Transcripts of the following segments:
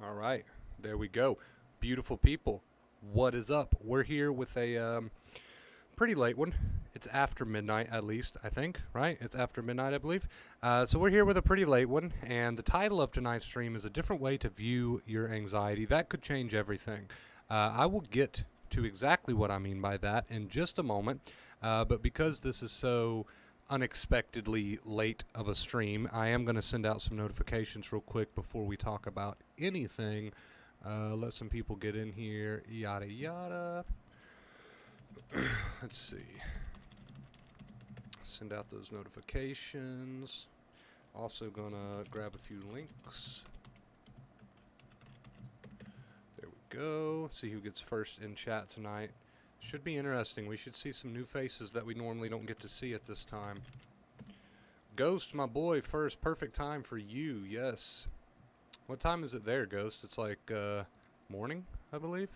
All right, there we go. Beautiful people, what is up? We're here with a pretty late one. It's after midnight, at least, I think, right? It's after midnight, I believe. So we're here with a pretty late one, and the title of tonight's stream is A Different Way to View Your Anxiety. That could change everything. I will get to exactly what I mean by that in just a moment, but because this is so unexpectedly late of a stream, I am going to send out some notifications real quick before we talk about anything. Let some people get in here, yada yada. Let's see. Send out those notifications. Also gonna grab a few links. There we go. See who gets first in chat tonight. Should be interesting. We should see some new faces that we normally don't get to see at this time. Ghost, my boy, first. Perfect time for you, yes. What time is it there, Ghost? It's like morning, I believe.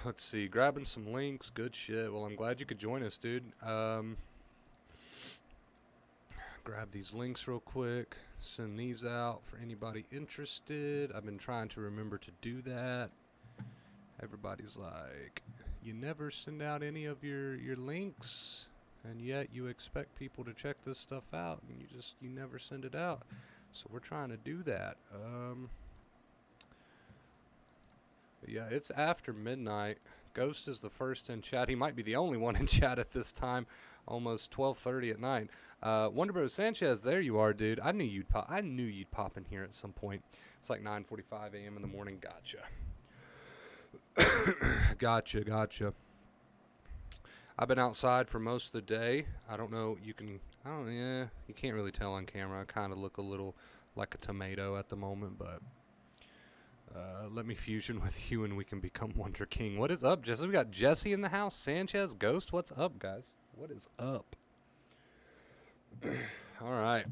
Let's see. Grabbing some links. Good shit. Well, I'm glad you could join us, dude. Grab these links real quick. Send these out for anybody interested. I've been trying to remember to do that. Everybody's like, you never send out any of your links, and yet you expect people to check this stuff out, and you never send it out. So we're trying to do that. Yeah, it's after midnight. Ghost is the first in chat. He might be the only one in chat at this time. Almost 12:30 at night. Wonderbro Sanchez, there you are, dude. I knew you'd pop. I knew you'd pop in here at some point. It's like 9:45 a.m. in the morning. Gotcha. Gotcha. I've been outside for most of the day. I don't know. You can't really tell on camera. I kind of look a little like a tomato at the moment, but let me fusion with you and we can become Wonder King. What is up, Jesse? We got Jesse in the house. Sanchez, Ghost. What's up, guys? What is up? All right.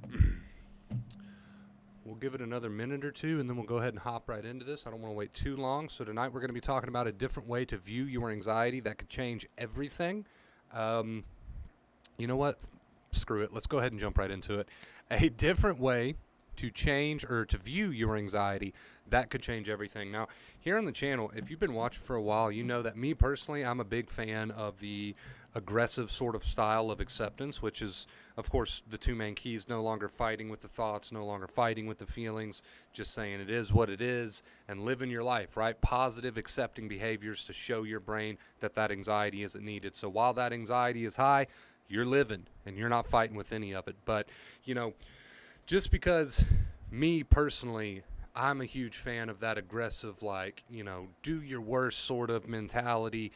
We'll give it another minute or two, and then we'll go ahead and hop right into this. I don't want to wait too long. So tonight we're going to be talking about a different way to view your anxiety that could change everything. You know what? Screw it. Let's go ahead and jump right into it. A different way to change or to view your anxiety that could change everything. Now, here on the channel, if you've been watching for a while, you know that me personally, I'm a big fan of the aggressive sort of style of acceptance, which is, of course, the two main keys: no longer fighting with the thoughts, no longer fighting with the feelings, just saying it is what it is and living your life, right? Positive accepting behaviors to show your brain that that anxiety isn't needed. So while that anxiety is high, you're living and you're not fighting with any of it. But, you know, just because me personally, I'm a huge fan of that aggressive, like, you know, do your worst sort of mentality,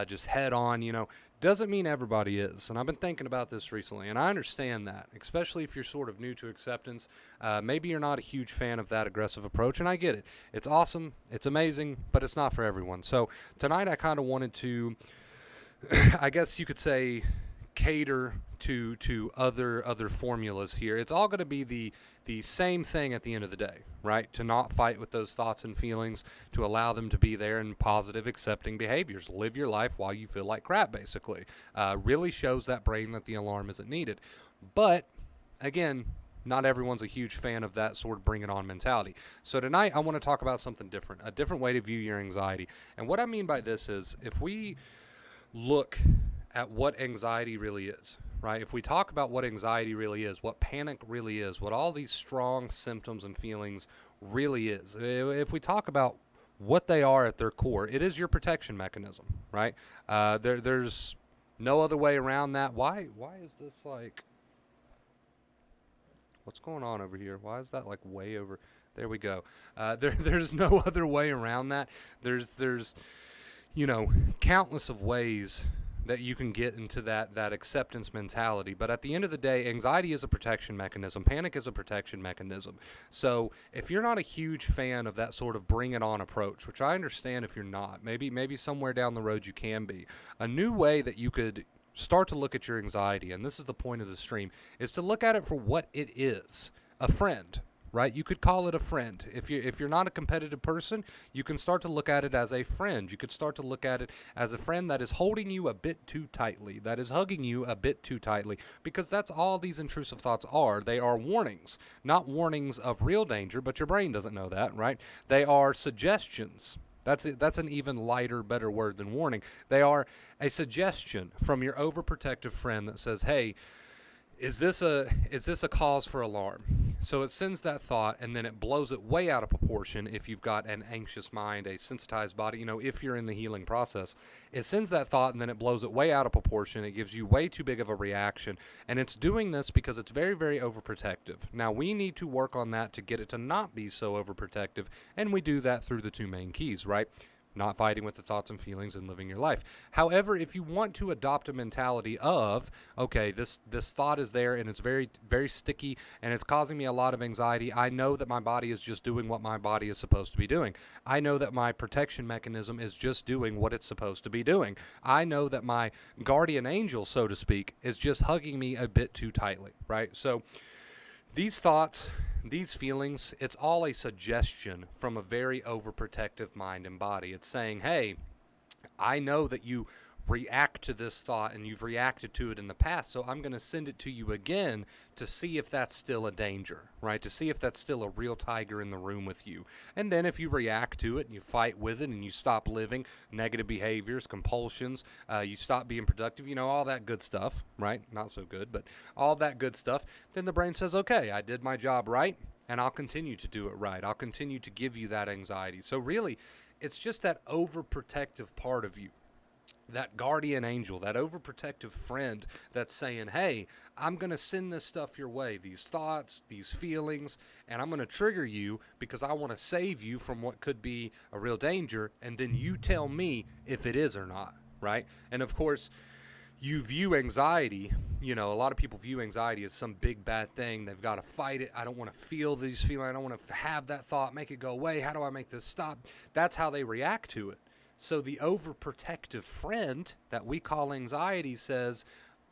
just head on, you know, doesn't mean everybody is. And I've been thinking about this recently, and I understand that, especially if you're sort of new to acceptance. Maybe you're not a huge fan of that aggressive approach, and I get it. It's awesome, it's amazing, but it's not for everyone. So tonight I kind of wanted to, I guess you could say, cater to other formulas here. It's all going to be the same thing at the end of the day, right? To not fight with those thoughts and feelings, to allow them to be there in positive accepting behaviors. Live your life while you feel like crap, basically. Really shows that brain that the alarm isn't needed. But again, not everyone's a huge fan of that sort of bring it on mentality. So tonight I want to talk about something different, a different way to view your anxiety. And what I mean by this is, if we look at what anxiety really is, right? If we talk about what anxiety really is, what panic really is, what all these strong symptoms and feelings really is, if we talk about what they are at their core, it is your protection mechanism, right? There's no other way around that. Why is this like, what's going on over here? Why is that like way over? There we go. There's no other way around that. There's you know, countless of ways that you can get into that acceptance mentality. But at the end of the day, anxiety is a protection mechanism. Panic is a protection mechanism. So if you're not a huge fan of that sort of bring it on approach, which I understand if you're not, maybe somewhere down the road you can be, a new way that you could start to look at your anxiety, and this is the point of the stream, is to look at it for what it is: a friend. right? You could call it a friend. If you're not a competitive person, you can start to look at it as a friend. You could start to look at it as a friend that is holding you a bit too tightly, that is hugging you a bit too tightly, because that's all these intrusive thoughts are. They are warnings, not warnings of real danger, but your brain doesn't know that, right? They are suggestions. That's it. That's an even lighter, better word than warning. They are a suggestion from your overprotective friend that says, "Hey, is this a cause for alarm?" So it sends that thought, and then it blows it way out of proportion. If you've got an anxious mind, a sensitized body, if you're in the healing process, it sends that thought, and then it blows it way out of proportion. It gives you way too big of a reaction, and it's doing this because it's very, very overprotective. Now we need to work on that to get it to not be so overprotective, and we do that through the two main keys, right? Not fighting with the thoughts and feelings and living your life. However, if you want to adopt a mentality of, okay, this thought is there and it's very, very sticky and it's causing me a lot of anxiety, I know that my body is just doing what my body is supposed to be doing. I know that my protection mechanism is just doing what it's supposed to be doing. I know that my guardian angel, so to speak, is just hugging me a bit too tightly, right? So these thoughts, these feelings, it's all a suggestion from a very overprotective mind and body. It's saying, hey, I know that you react to this thought and you've reacted to it in the past, so I'm going to send it to you again to see if that's still a danger, right? To see if that's still a real tiger in the room with you. And then if you react to it and you fight with it and you stop living, negative behaviors, compulsions, you stop being productive, all that good stuff, right? Not so good, but all that good stuff, then the brain says, okay, I did my job right, and I'll continue to do it right. I'll continue to give you that anxiety. So really, it's just that overprotective part of you, that guardian angel, that overprotective friend that's saying, hey, I'm going to send this stuff your way, these thoughts, these feelings, and I'm going to trigger you because I want to save you from what could be a real danger, and then you tell me if it is or not, right? And of course, you view anxiety, a lot of people view anxiety as some big bad thing. They've got to fight it. I don't want to feel these feelings. I don't want to have that thought, make it go away. How do I make this stop? That's how they react to it. So the overprotective friend that we call anxiety says,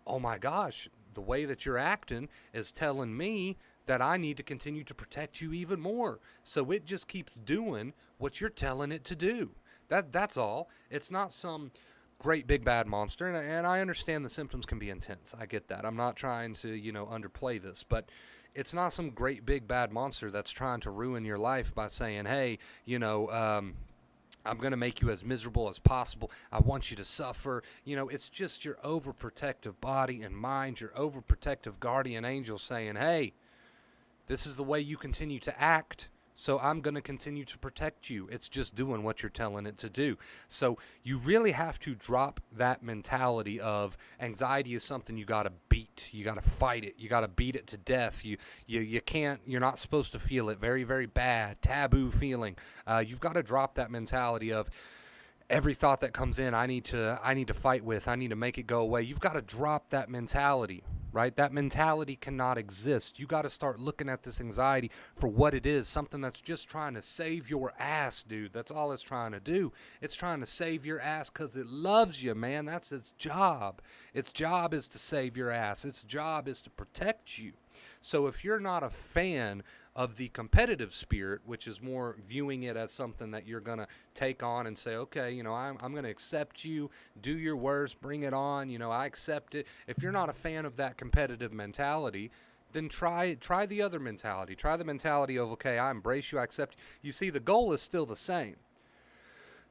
oh my gosh, the way that you're acting is telling me that I need to continue to protect you even more. So it just keeps doing what you're telling it to do. That's all. It's not some great big bad monster, and I understand the symptoms can be intense. I get that. I'm not trying to, underplay this, but it's not some great big bad monster that's trying to ruin your life by saying, hey, I'm going to make you as miserable as possible. I want you to suffer. It's just your overprotective body and mind, your overprotective guardian angel saying, hey, this is the way you continue to act, so I'm going to continue to protect you. It's just doing what you're telling it to do. So you really have to drop that mentality of anxiety is something you got to beat. You got to fight it. You got to beat it to death. You can't, you're not supposed to feel it. Very, very bad, taboo feeling. You've got to drop that mentality of every thought that comes in, I need to fight with. I need to make it go away. You've got to drop that mentality, right? That mentality cannot exist. You got to start looking at this anxiety for what it is, something that's just trying to save your ass, dude. That's all it's trying to do. It's trying to save your ass because it loves you, man. That's its job. Its job is to save your ass. Its job is to protect you. So if you're not a fan of the competitive spirit, which is more viewing it as something that you're going to take on and say, okay, I'm going to accept you, do your worst, bring it on, I accept it. If you're not a fan of that competitive mentality, then try the other mentality. Try the mentality of, okay, I embrace you, I accept you. You see, the goal is still the same.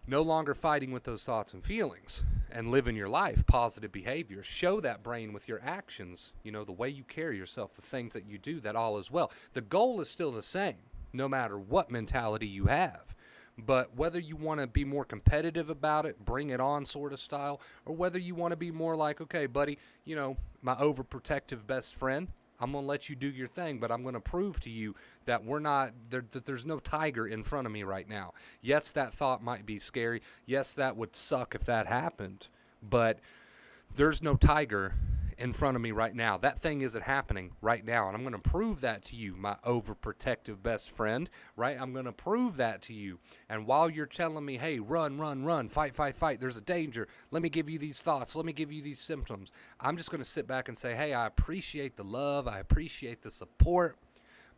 No longer fighting with those thoughts and feelings and living your life, positive behavior. Show that brain with your actions, the way you carry yourself, the things that you do, that all is well. The goal is still the same, no matter what mentality you have. But whether you want to be more competitive about it, bring it on sort of style, or whether you want to be more like, okay, buddy, my overprotective best friend, I'm going to let you do your thing, but I'm going to prove to you that that there's no tiger in front of me right now. Yes, that thought might be scary. Yes, that would suck if that happened, but there's no tiger in front of me right now. That thing isn't happening right now, and I'm going to prove that to you, my overprotective best friend, right? I'm going to prove that to you. And while you're telling me, hey, run, run, run, fight, fight, fight, there's a danger, let me give you these thoughts, let me give you these symptoms, I'm just going to sit back and say, hey, I appreciate the love, I appreciate the support,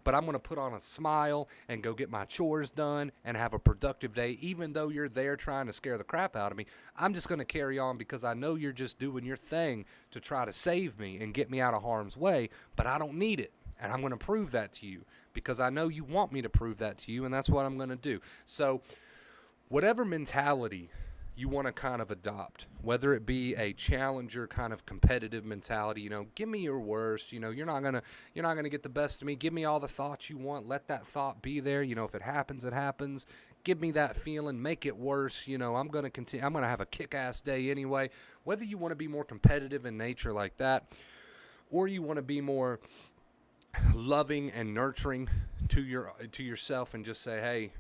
but I'm going to put on a smile and go get my chores done and have a productive day, even though you're there trying to scare the crap out of me. I'm just going to carry on because I know you're just doing your thing to try to save me and get me out of harm's way, but I don't need it. And I'm going to prove that to you because I know you want me to prove that to you, and that's what I'm going to do. So whatever mentality you want to kind of adopt, whether it be a challenger kind of competitive mentality, give me your worst, you're not going to get the best of me. Give me all the thoughts you want. Let that thought be there. If it happens, it happens. Give me that feeling, make it worse. I'm going to continue. I'm going to have a kick-ass day anyway. Whether you want to be more competitive in nature like that, or you want to be more loving and nurturing to yourself and just say, hey,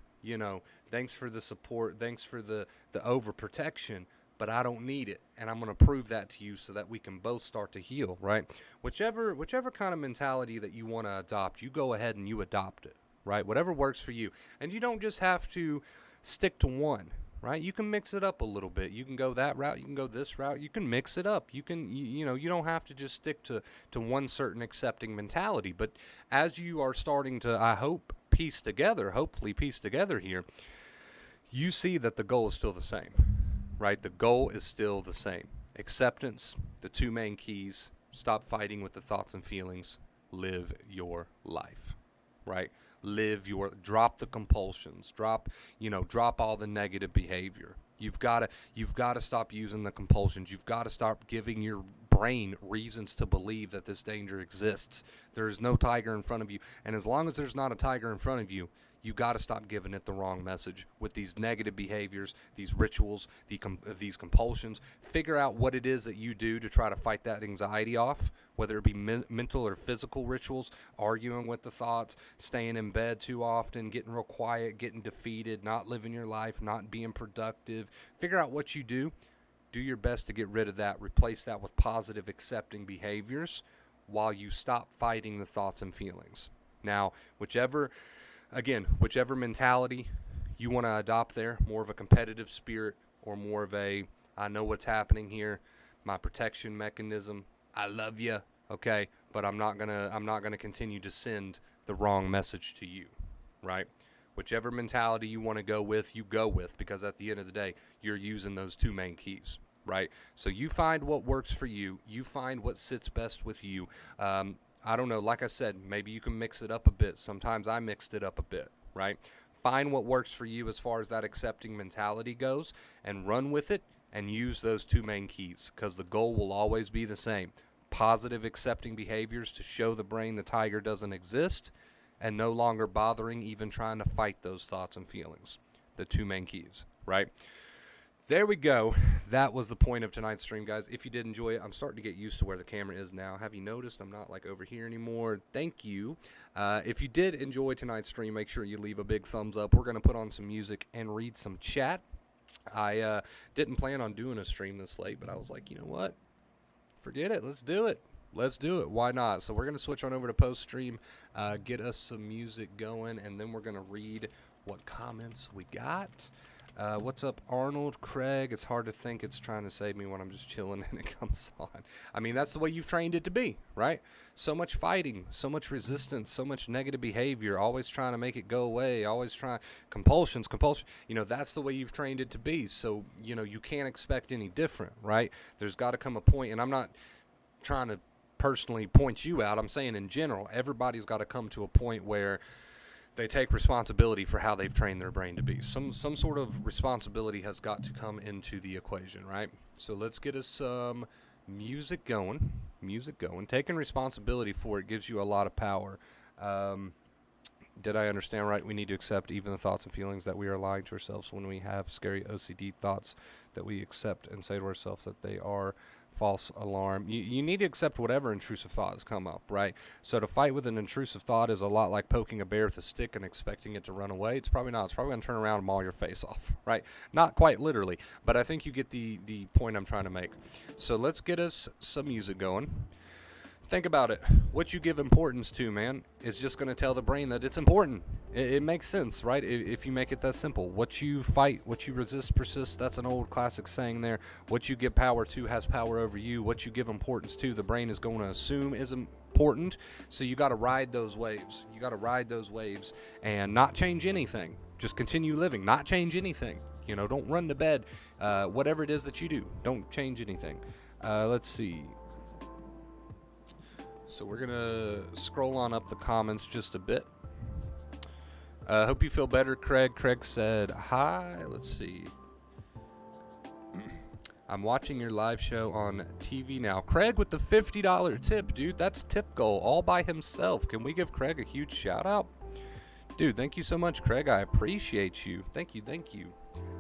thanks for the support, thanks for the overprotection, but I don't need it, and I'm going to prove that to you so that we can both start to heal, right? Whichever kind of mentality that you want to adopt, you go ahead and you adopt it, right? Whatever works for you. And you don't just have to stick to one, right? You can mix it up a little bit. You can go that route, you can go this route, you can mix it up. You can, you don't have to just stick to one certain accepting mentality. But as you are starting to, I hope, hopefully piece together here, you see that the goal is still the same, right? The goal is still the same. Acceptance, the two main keys, stop fighting with the thoughts and feelings, live your life, right? Drop the compulsions, drop all the negative behavior. You've got to stop using the compulsions. You've got to stop giving your brain reasons to believe that this danger exists. There is no tiger in front of you. And as long as there's not a tiger in front of you, you got to stop giving it the wrong message with these negative behaviors, these rituals, these compulsions. Figure out what it is that you do to try to fight that anxiety off, whether it be mental or physical rituals, arguing with the thoughts, staying in bed too often, getting real quiet, getting defeated, not living your life, not being productive. Figure out what you do. Do your best to get rid of that. Replace that with positive, accepting behaviors while you stop fighting the thoughts and feelings. Now, whichever mentality you want to adopt there, more of a competitive spirit or more of a, I know what's happening here, my protection mechanism, I love you, okay, but I'm not gonna continue to send the wrong message to you, right? Whichever mentality you want to go with, you go with, because at the end of the day, you're using those two main keys, right? So you find what works for you. You find what sits best with you. I don't know, like I said, maybe you can mix it up a bit. Sometimes I mixed it up a bit, right? Find what works for you as far as that accepting mentality goes and run with it and use those two main keys because the goal will always be the same. Positive accepting behaviors to show the brain the tiger doesn't exist and no longer bothering even trying to fight those thoughts and feelings. The two main keys, right? There we go. That was the point of tonight's stream, guys. If you did enjoy it, I'm starting to get used to where the camera is now. Have you noticed I'm not like over here anymore? Thank you. If you did enjoy tonight's stream, make sure you leave a big thumbs up. We're going to put on some music and read some chat. I didn't plan on doing a stream this late, but I was like, you know what? Forget it. Let's do it. Let's do it. Why not? So we're going to switch on over to post-stream, get us some music going, and then we're going to read what comments we got. What's up, Arnold? Craig, it's hard to think it's trying to save me when I'm just chilling and it comes on. I mean, that's the way you've trained it to be, right? So much fighting, so much resistance, so much negative behavior, always trying to make it go away, always trying, compulsion. That's the way you've trained it to be. So, you can't expect any different, right? There's got to come a point, and I'm not trying to personally point you out. I'm saying in general, everybody's got to come to a point where they take responsibility for how they've trained their brain to be. Some sort of responsibility has got to come into the equation, right? So let's get us some music going. Taking responsibility for it gives you a lot of power. Did I understand right? We need to accept even the thoughts and feelings that we are lying to ourselves when we have scary OCD thoughts that we accept and say to ourselves that they are false alarm. You need to accept whatever intrusive thoughts come up, right? So to fight with an intrusive thought is a lot like poking a bear with a stick and expecting it to run away. It's probably not. It's probably going to turn around and maul your face off, right? Not quite literally, but I think you get the point I'm trying to make. So let's get us some music going. Think about it. What you give importance to, man, is just going to tell the brain that it's important. It makes sense, right? If you make it that simple. What you fight, what you resist, persists. That's an old classic saying there. What you give power to has power over you. What you give importance to, the brain is going to assume is important important. So you got to ride those waves. You got to ride those waves and not change anything. Just continue living, not change anything. You know, don't run to bed. Whatever it is that you do, don't change anything. Let's see. So we're going to scroll on up the comments just a bit. Hope you feel better, Craig. Craig said, hi. Let's see. I'm watching your live show on TV now. Craig with the $50 tip, dude. That's tip goal all by himself. Can we give Craig a huge shout out? Dude, thank you so much, Craig. I appreciate you. Thank you, thank you.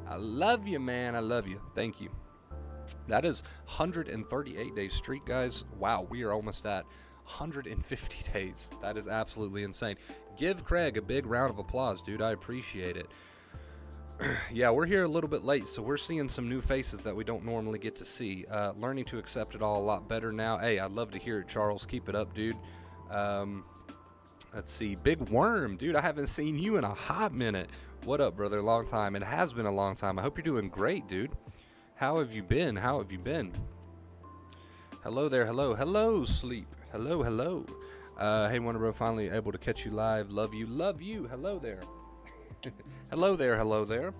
I love you, man. I love you. Thank you. That is 138 day streak, guys. Wow, we are almost at 150 days. That is absolutely insane. Give Craig a big round of applause, dude. I appreciate it. Yeah, we're here a little bit late, so we're seeing some new faces that we don't normally get to see. Learning to accept it all a lot better now. Hey, I'd love to hear it, Charles. Keep it up, dude. Let's see. Big Worm, dude. I haven't seen you in a hot minute. What up, brother? Long time. It has been a long time. I hope you're doing great, dude. How have you been? How have you been? Hello there. Hello. Hello, Sleep. Hello, hello. Hey, Wonder Bro, finally able to catch you live. Love you. Love you. Hello there. Hello there. Hello there.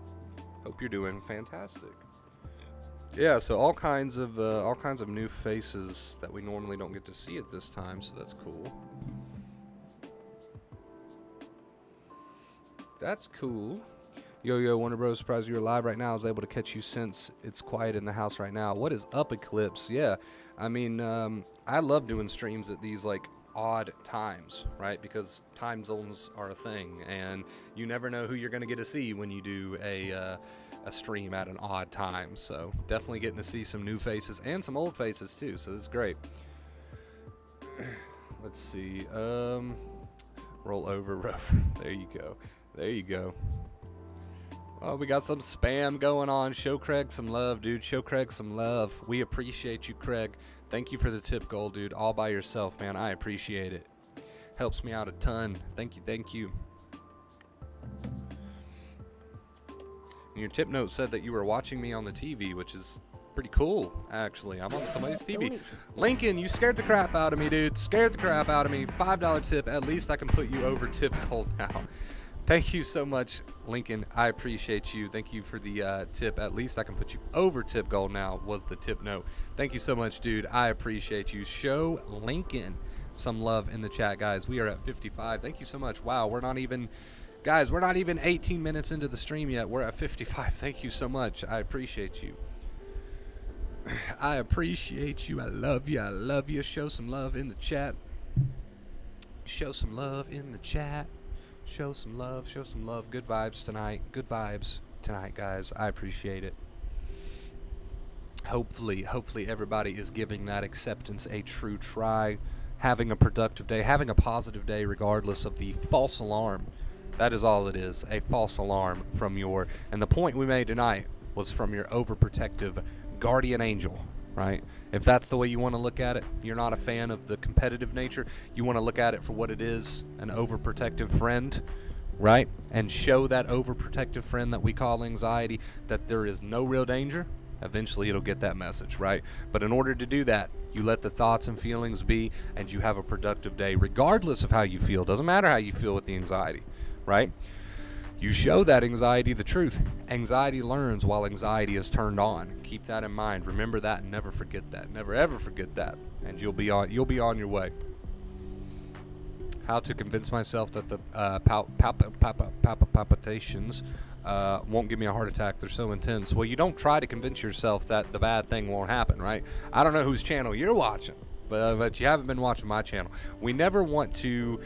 Hope you're doing fantastic. Yeah, so all kinds of new faces that we normally don't get to see at this time, so that's cool. That's cool. Yo, Wonder Bros, surprised you're live right now. I was able to catch you since it's quiet in the house right now. What is up, Eclipse? Yeah, I mean, I love doing streams at these, like, odd times, right? Because time zones are a thing, and you never know who you're going to get to see when you do a stream at an odd time. So definitely getting to see some new faces and some old faces, too, so it's great. Let's see. Roll over. There you go. There you go. Oh, we got some spam going on. Show Craig some love, dude. Show Craig some love. We appreciate you, Craig. Thank you for the tip goal, dude. All by yourself, man. I appreciate it. Helps me out a ton. Thank you, thank you. And your tip note said that you were watching me on the TV, which is pretty cool, actually. I'm on somebody's TV. Lincoln, you scared the crap out of me, dude. Scared the crap out of me. $5 tip. At least I can put you over tip goal now. Thank you so much, Lincoln. I appreciate you. Thank you for the tip. At least I can put you over tip goal now was the tip note. Thank you so much, dude. I appreciate you. Show Lincoln some love in the chat, guys. We are at 55. Thank you so much. Wow, we're not even 18 minutes into the stream yet. We're at 55. Thank you so much. I appreciate you. I appreciate you. I love you. I love you. Show some love in the chat. Show some love in the chat. Show some love. Show some love. Good vibes tonight. Good vibes tonight, guys. I appreciate it. Hopefully everybody is giving that acceptance a true try, having a productive day, having a positive day regardless of the false alarm. That is all it is, a false alarm from your, and the point we made tonight was from your overprotective guardian angel, right? If that's the way you want to look at it, you're not a fan of the competitive nature, you want to look at it for what it is, an overprotective friend, right? And show that overprotective friend that we call anxiety that there is no real danger. Eventually it'll get that message, right? But in order to do that, you let the thoughts and feelings be, and you have a productive day regardless of how you feel. Doesn't matter how you feel with the anxiety, right? You show that anxiety the truth. Anxiety learns while anxiety is turned on. Keep that in mind. Remember that and never forget that. Never ever forget that. And you'll be on your way. How to convince myself that the palpitations won't give me a heart attack. They're so intense. Well, you don't try to convince yourself that the bad thing won't happen, right? I don't know whose channel you're watching, but you haven't been watching my channel. We never want to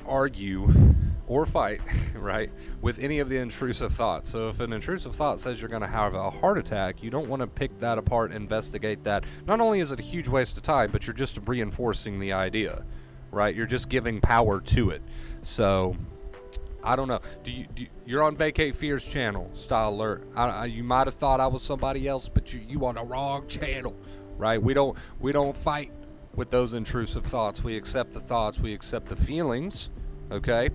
argue or fight, right, with any of the intrusive thoughts. So if an intrusive thought says you're going to have a heart attack, you don't want to pick that apart, investigate that. Not only is it a huge waste of time, but you're just reinforcing the idea, right? You're just giving power to it. So I don't know. You're on Vacate Fears channel, Style Alert. You might have thought I was somebody else, but you on the wrong channel, right? We don't fight with those intrusive thoughts. We accept the thoughts. We accept the feelings, okay?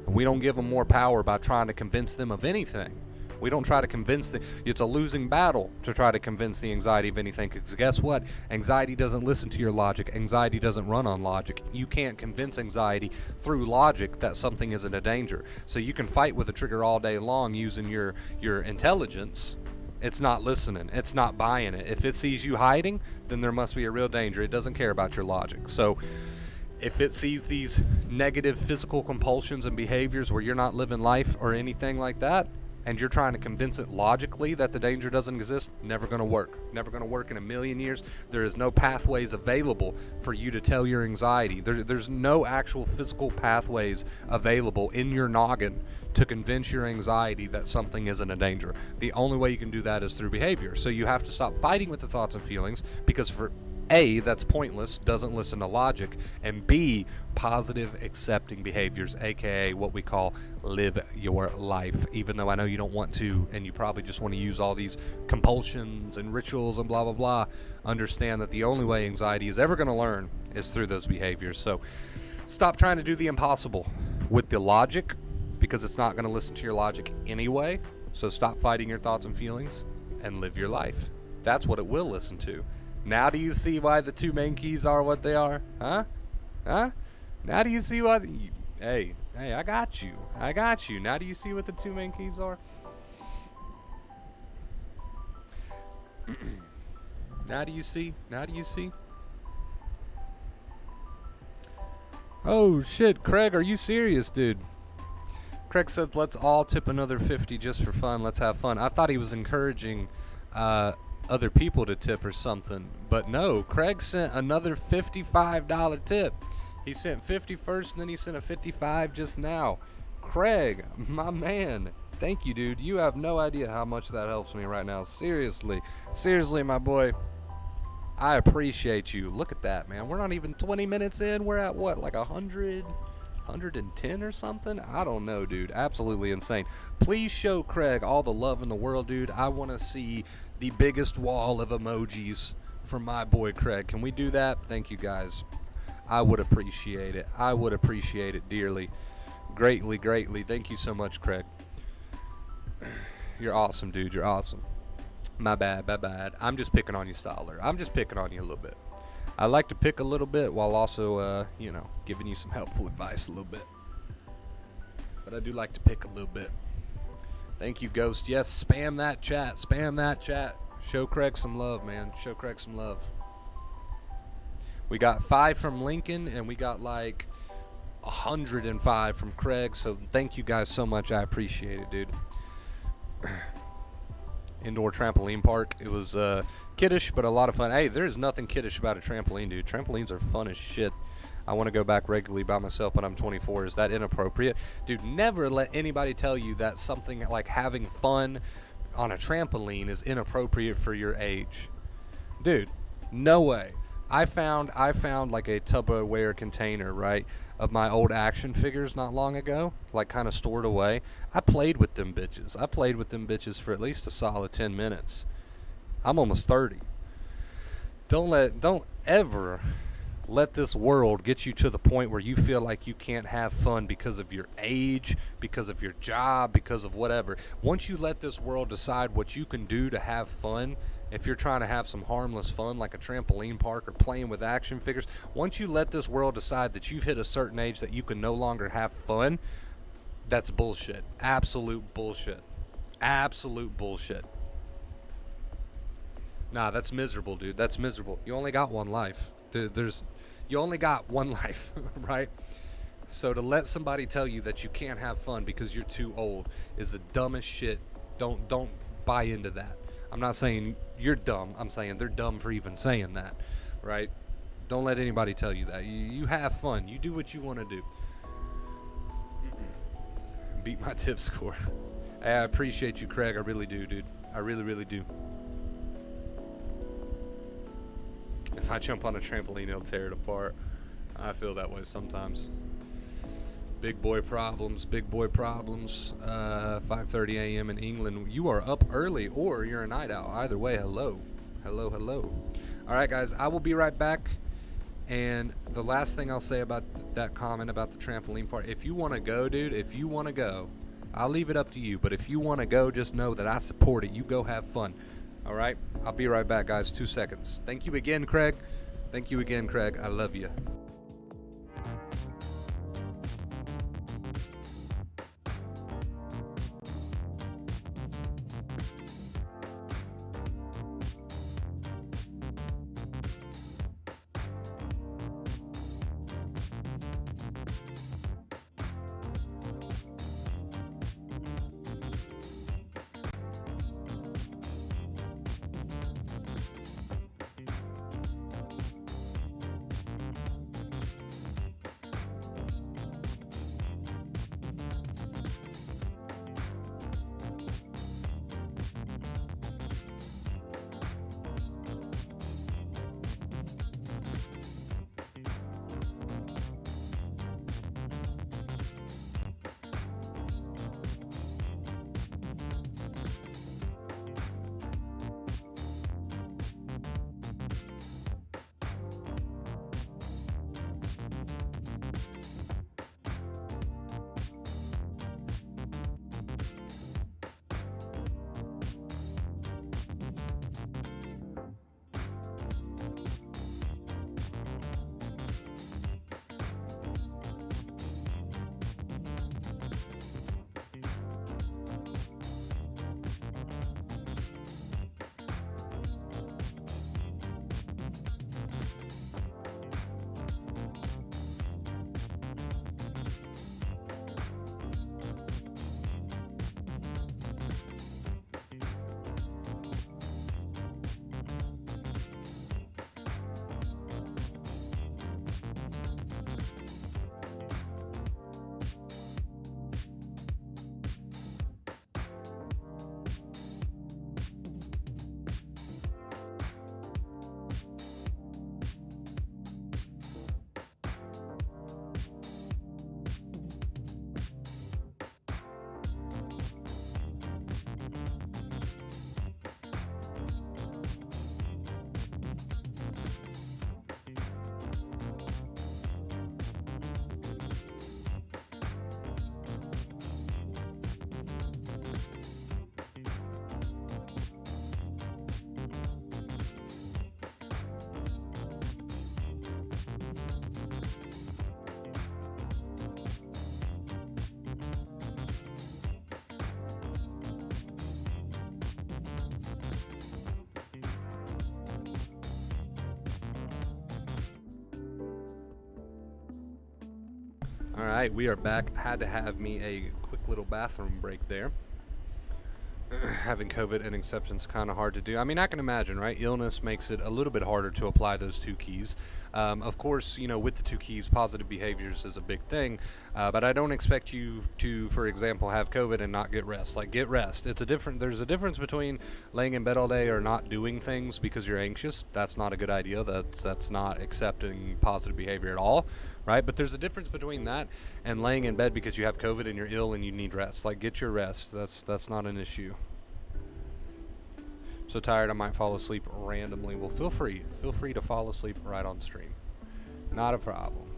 And we don't give them more power by trying to convince them of anything, We don't try to convince it's a losing battle to try to convince the anxiety of anything, because guess what? Anxiety doesn't listen to your logic. Anxiety doesn't run on logic. You can't convince anxiety through logic that something isn't a danger. So you can fight with a trigger all day long using your intelligence. It's not listening. It's not buying it. If it sees you hiding, then there must be a real danger. It doesn't care about your logic. So if it sees these negative physical compulsions and behaviors where you're not living life or anything like that, and you're trying to convince it logically that the danger doesn't exist, never going to work. Never going to work in a million years. There is no pathways available for you to tell your anxiety. There's no actual physical pathways available in your noggin to convince your anxiety that something isn't a danger. The only way you can do that is through behavior. So you have to stop fighting with the thoughts and feelings, because for A, that's pointless, doesn't listen to logic, and B, positive accepting behaviors, aka what we call live your life. Even though I know you don't want to, and you probably just want to use all these compulsions and rituals and blah blah blah, understand that the only way anxiety is ever going to learn is through those behaviors. So stop trying to do the impossible with the logic, because it's not going to listen to your logic anyway. So stop fighting your thoughts and feelings and live your life. That's what it will listen to. Now do you see why the two main keys are what they are? Huh? Now do you see why hey, I got you. Now do you see what the two main keys are? Now do you see? Oh shit, Craig, are you serious, dude? Craig said, let's all tip another 50 just for fun. Let's have fun. I thought he was encouraging other people to tip or something. But no, Craig sent another $55 tip. He sent 50 first, and then he sent a 55 just now. Craig, my man, thank you, dude. You have no idea how much that helps me right now. Seriously, my boy. I appreciate you. Look at that, man. We're not even 20 minutes in. We're at what, like 110 or something? I don't know, dude. Absolutely insane. Please show Craig all the love in the world, dude. I want to see the biggest wall of emojis from my boy Craig. Can we do that? Thank you, guys. I would appreciate it. I would appreciate it dearly. Greatly. Thank you so much, Craig. You're awesome, dude. You're awesome. My bad. I'm just picking on you, Stoller. I'm just picking on you a little bit. I like to pick a little bit while also, giving you some helpful advice a little bit. But I do like to pick a little bit. Thank you, Ghost. Yes, spam that chat. Show Craig some love, man. Show Craig some love. We got 5 from Lincoln, and we got like 105 from Craig. So thank you guys so much. I appreciate it, dude. Indoor trampoline park. It was kiddish, but a lot of fun. Hey, there's nothing kiddish about a trampoline, dude. Trampolines are fun as shit. I want to go back regularly by myself when I'm 24. Is that inappropriate? Dude, never let anybody tell you that something like having fun on a trampoline is inappropriate for your age. Dude, no way. I found like a Tupperware container, right, of my old action figures not long ago, like kind of stored away. I played with them bitches for at least a solid 10 minutes. I'm almost 30. Don't ever let this world get you to the point where you feel like you can't have fun because of your age, because of your job, because of whatever. Once you let this world decide what you can do to have fun, if you're trying to have some harmless fun like a trampoline park or playing with action figures, once you let this world decide that you've hit a certain age that you can no longer have fun, that's bullshit. Absolute bullshit. Nah, that's miserable, dude. That's miserable. You only got one life. You only got one life, right? So to let somebody tell you that you can't have fun because you're too old is the dumbest shit. Don't buy into that. I'm not saying you're dumb. I'm saying they're dumb for even saying that, right? Don't let anybody tell you that. You have fun. You do what you want to do. Beat my tip score. Hey, I appreciate you, Craig. I really do, dude. I really do. If I jump on a trampoline, it'll tear it apart. I feel that way sometimes. Big boy problems. 5:30 a.m. in England. You are up early or you're a night owl. Either way, hello. All right, guys, I will be right back. And the last thing I'll say about that comment about the trampoline park, if you want to go, dude, I'll leave it up to you. But if you want to go, just know that I support it. You go have fun. All right? I'll be right back, guys. 2 seconds. Thank you again, Craig. Thank you again, Craig. I love you. All right, we are back. Had to have me a quick little bathroom break there. Having COVID and acceptance kind of hard to do. I mean, I can imagine, right? Illness makes it a little bit harder to apply those 2 keys. Of course, with the 2 keys, positive behaviors is a big thing. But I don't expect you to, for example, have COVID and not get rest. Like, get rest. There's a difference between laying in bed all day or not doing things because you're anxious. That's not a good idea. That's not accepting positive behavior at all, right? But there's a difference between that and laying in bed because you have COVID and you're ill and you need rest. Like, get your rest. That's not an issue. So tired I might fall asleep randomly. Well, feel free to fall asleep right on stream. Not a problem.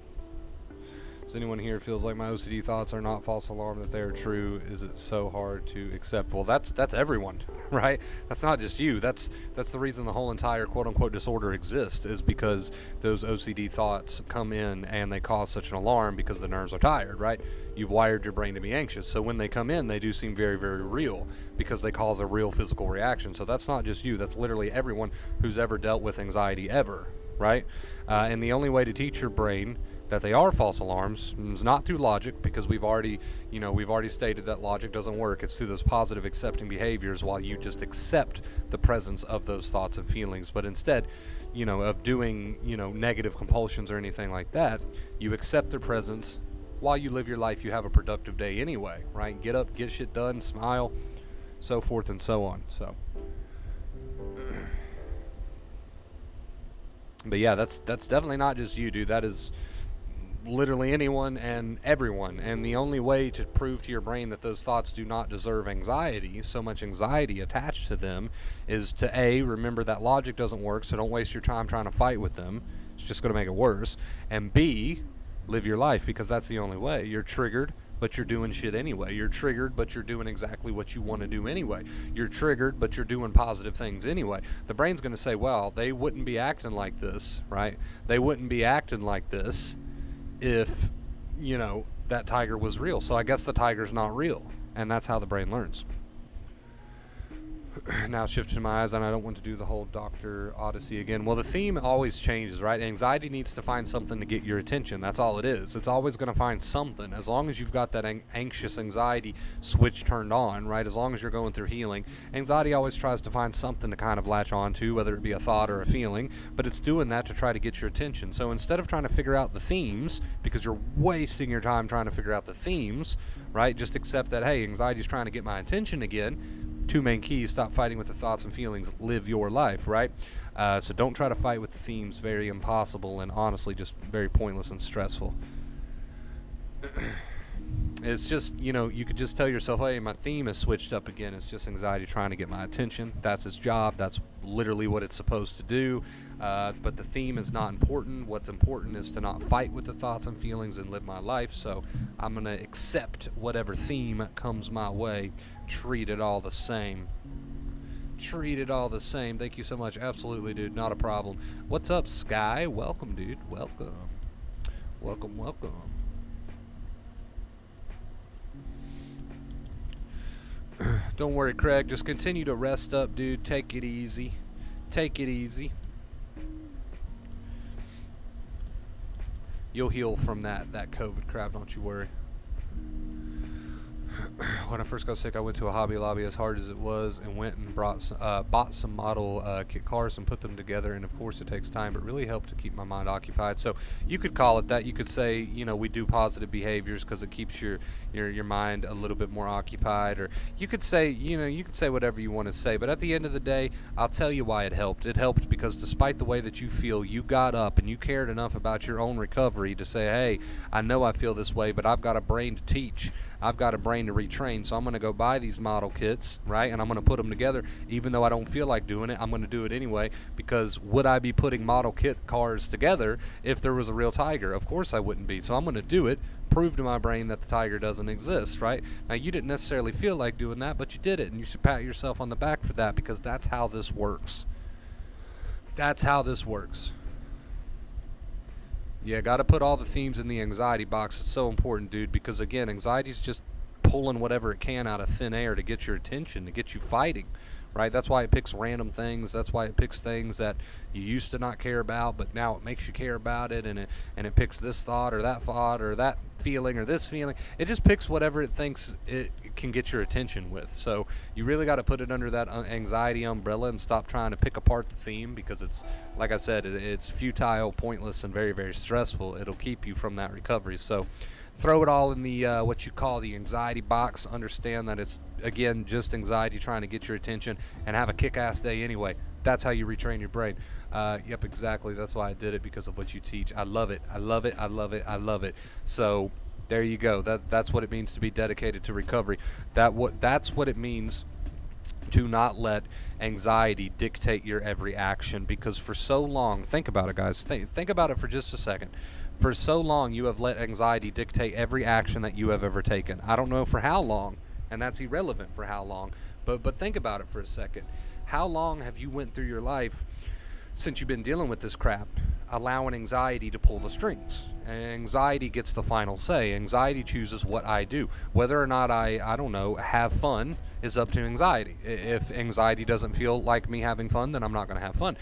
Does anyone here feels like my OCD thoughts are not false alarm, that they are true? Is it so hard to accept? Well, that's everyone, right? That's not just you. That's the reason the whole entire quote unquote disorder exists, is because those OCD thoughts come in and they cause such an alarm because the nerves are tired, right? You've wired your brain to be anxious. So when they come in, they do seem very, very real because they cause a real physical reaction. So that's not just you. That's literally everyone who's ever dealt with anxiety ever, right? And the only way to teach your brain that they are false alarms is not through logic, because we've already stated that logic doesn't work. It's through those positive accepting behaviors, while you just accept the presence of those thoughts and feelings. But instead, of doing, negative compulsions or anything like that, you accept their presence while you live your life. You have a productive day anyway, right? Get up, get shit done, smile, so forth and so on. So, but yeah, that's definitely not just you, dude. That is literally anyone and everyone. And the only way to prove to your brain that those thoughts do not deserve so much anxiety attached to them, is to A, remember that logic doesn't work, so don't waste your time trying to fight with them. It's just going to make it worse. And B, live your life, because that's the only way. You're triggered but you're doing shit anyway. You're triggered, but you're doing exactly what you want to do anyway. You're triggered, but you're doing positive things anyway. The brain's going to say, well, they wouldn't be acting like this, right? They wouldn't be acting like this if, that tiger was real. So I guess the tiger's not real. And that's how the brain learns. Now shifting my eyes, and I don't want to do the whole Dr. Odyssey again. Well, the theme always changes, right? Anxiety needs to find something to get your attention. That's all it is. It's always going to find something. As long as you've got that anxious anxiety switch turned on, right? As long as you're going through healing, anxiety always tries to find something to kind of latch on to, whether it be a thought or a feeling, but it's doing that to try to get your attention. So instead of trying to figure out the themes, because you're wasting your time trying to figure out the themes, right? Just accept that, hey, anxiety's trying to get my attention again. 2 main keys: stop fighting with the thoughts and feelings, live your life, right? So don't try to fight with the themes. Very impossible, and honestly just very pointless and stressful. It's just, you could just tell yourself, hey, my theme is switched up again. It's just anxiety trying to get my attention. That's its job. That's literally what it's supposed to do. But the theme is not important. What's important is to not fight with the thoughts and feelings and live my life. So I'm going to accept whatever theme comes my way. Treat it all the same. Treat it all the same. Thank you so much. Absolutely, dude. Not a problem. What's up, Sky? Welcome, dude. Welcome. Welcome, welcome. Don't worry, Craig. Just continue to rest up, dude. Take it easy. Take it easy. You'll heal from that COVID crap. Don't you worry. When I first got sick, I went to a Hobby Lobby, as hard as it was, and went and bought some model kit cars and put them together. And of course it takes time, but really helped to keep my mind occupied. So you could call it that. You could say, we do positive behaviors because it keeps your mind a little bit more occupied. Or you could say, you could say whatever you want to say. But at the end of the day, I'll tell you why it helped. It helped because despite the way that you feel, you got up and you cared enough about your own recovery to say, hey, I know I feel this way, but I've got a brain to teach. I've got a brain to retrain, so I'm going to go buy these model kits, right? And I'm going to put them together. Even though I don't feel like doing it, I'm going to do it anyway, because would I be putting model kit cars together if there was a real tiger? Of course I wouldn't be. So I'm going to do it, prove to my brain that the tiger doesn't exist, right? Now, you didn't necessarily feel like doing that, but you did it, and you should pat yourself on the back for that, because that's how this works. That's how this works. Yeah, got to put all the themes in the anxiety box. It's so important, dude, because, again, anxiety's just pulling whatever it can out of thin air to get your attention, to get you fighting, right? That's why it picks random things. That's why it picks things that you used to not care about, but now it makes you care about it, and it picks this thought or that feeling or this feeling. It just picks whatever it thinks it can get your attention with. So you really got to put it under that anxiety umbrella and stop trying to pick apart the theme, because it's, like I said, it's futile, pointless, and very, very stressful. It'll keep you from that recovery. So throw it all in the what you call the anxiety box. Understand that it's, again, just anxiety trying to get your attention, and have a kick-ass day anyway. That's how you retrain your brain. Yep, exactly. That's why I did it, because of what you teach. I love it. I love it. I love it. I love it. So there you go. That's what it means to be dedicated to recovery. That's what it means to not let anxiety dictate your every action, because for so long, think about it, guys. Think about it for just a second. For so long, you have let anxiety dictate every action that you have ever taken. I don't know for how long, and that's irrelevant for how long, but think about it for a second. How long have you went through your life since you've been dealing with this crap, allowing anxiety to pull the strings? Anxiety gets the final say. Anxiety chooses what I do. Whether or not I don't know, have fun is up to anxiety. If anxiety doesn't feel like me having fun, then I'm not going to have fun.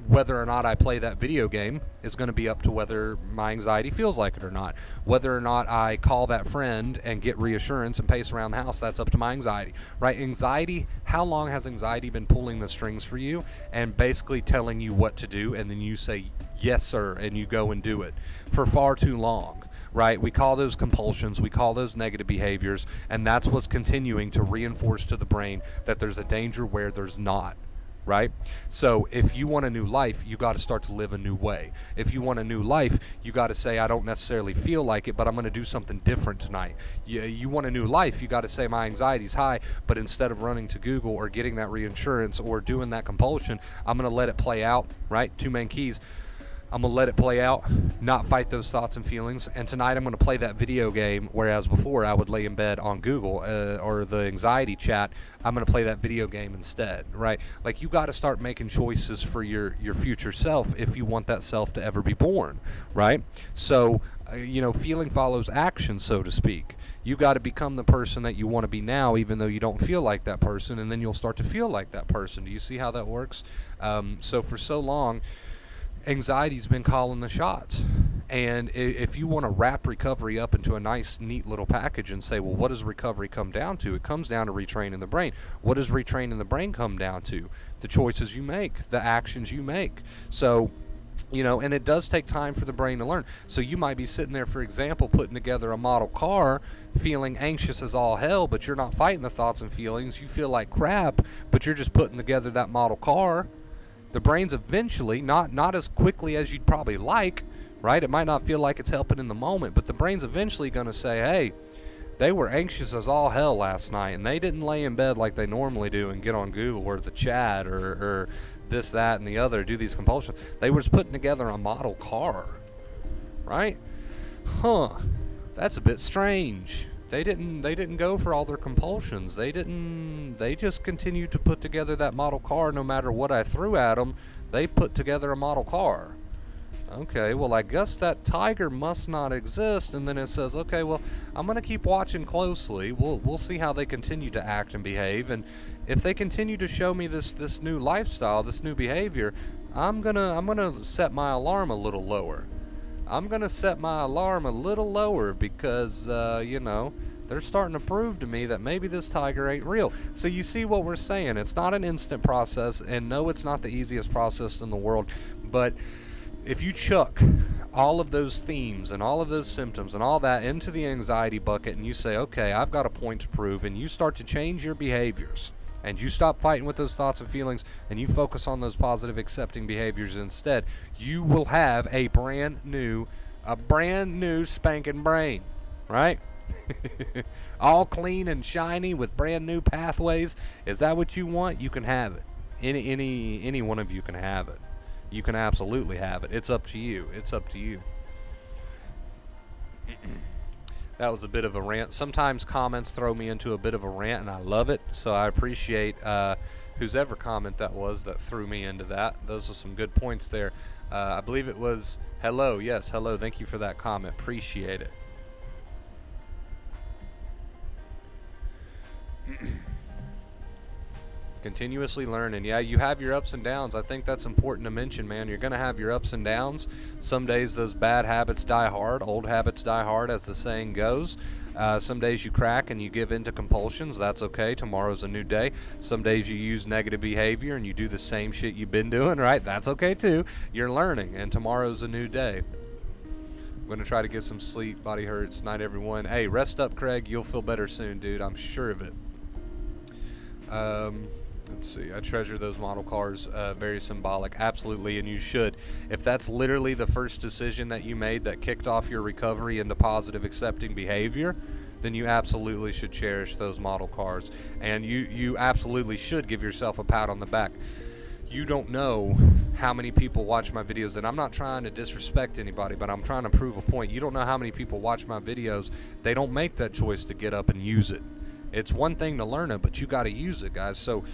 Whether or not I play that video game is going to be up to whether my anxiety feels like it or not. Whether or not I call that friend and get reassurance and pace around the house, that's up to my anxiety, right? Anxiety, how long has anxiety been pulling the strings for you and basically telling you what to do, and then you say, yes, sir, and you go and do it for far too long, right? We call those compulsions, we call those negative behaviors, and that's what's continuing to reinforce to the brain that there's a danger where there's not. Right? So if you want a new life, you got to start to live a new way. If you want a new life, you got to say, I don't necessarily feel like it, but I'm going to do something different tonight. You want a new life, you got to say, my anxiety's high, but instead of running to Google or getting that reinsurance or doing that compulsion, I'm going to let it play out, right? 2 main keys. I'm going to let it play out, not fight those thoughts and feelings. And tonight I'm going to play that video game, whereas before I would lay in bed on Google or the anxiety chat. I'm going to play that video game instead, right? Like, you got to start making choices for your future self if you want that self to ever be born, right? So, feeling follows action, so to speak. You got to become the person that you want to be now, even though you don't feel like that person, and then you'll start to feel like that person. Do you see how that works? So for so long, anxiety's been calling the shots. And if you want to wrap recovery up into a nice, neat little package and say, well, what does recovery come down to? It comes down to retraining the brain. What does retraining the brain come down to? The choices you make, the actions you make. So, and it does take time for the brain to learn. So you might be sitting there, for example, putting together a model car, feeling anxious as all hell, but you're not fighting the thoughts and feelings. You feel like crap, but you're just putting together that model car. The brain's eventually, not as quickly as you'd probably like, right? It might not feel like it's helping in the moment, but the brain's eventually going to say, hey, they were anxious as all hell last night, and they didn't lay in bed like they normally do and get on Google or the chat or this, that, and the other, do these compulsions. They were just putting together a model car, right? That's a bit strange. They didn't go for all their compulsions. They just continued to put together that model car no matter what I threw at them. They put together a model car. Okay, well, I guess that tiger must not exist. And then it says, okay, well, I'm going to keep watching closely. We'll see how they continue to act and behave. And if they continue to show me this new lifestyle, this new behavior, I'm gonna set my alarm a little lower. I'm gonna set my alarm a little lower because they're starting to prove to me that maybe this tiger ain't real. So you see what we're saying? It's not an instant process, and no, it's not the easiest process in the world. But if you chuck all of those themes and all of those symptoms and all that into the anxiety bucket, and you say, okay, I've got a point to prove, and you start to change your behaviors, and you stop fighting with those thoughts and feelings, and you focus on those positive accepting behaviors instead, you will have a brand new spanking brain, right? All clean and shiny with brand new pathways. Is that what you want? You can have it. Any one of you can have it. You can absolutely have it. It's up to you. It's up to you. That was a bit of a rant. Sometimes comments throw me into a bit of a rant, and I love it. So I appreciate whose ever comment that was that threw me into that. Those were some good points there. I believe it was hello. Yes, hello. Thank you for that comment. Appreciate it. Continuously learning. Yeah, you have your ups and downs. I think that's important to mention, man. You're going to have your ups and downs. Some days those bad habits die hard. Old habits die hard, as the saying goes. Some days you crack and you give in to compulsions. That's okay. Tomorrow's a new day. Some days you use negative behavior and you do the same shit you've been doing, right? That's okay too. You're learning, and tomorrow's a new day. I'm going to try to get some sleep. Body hurts. Night, everyone. Hey, rest up, Craig. You'll feel better soon, dude. I'm sure of it. Let's see. I treasure those model cars. Very symbolic. Absolutely, and you should. If that's literally the first decision that you made that kicked off your recovery into positive accepting behavior, then you absolutely should cherish those model cars. And you absolutely should give yourself a pat on the back. You don't know how many people watch my videos, and I'm not trying to disrespect anybody, but I'm trying to prove a point. You don't know how many people watch my videos. They don't make that choice to get up and use it. It's one thing to learn it, but you got to use it, guys. So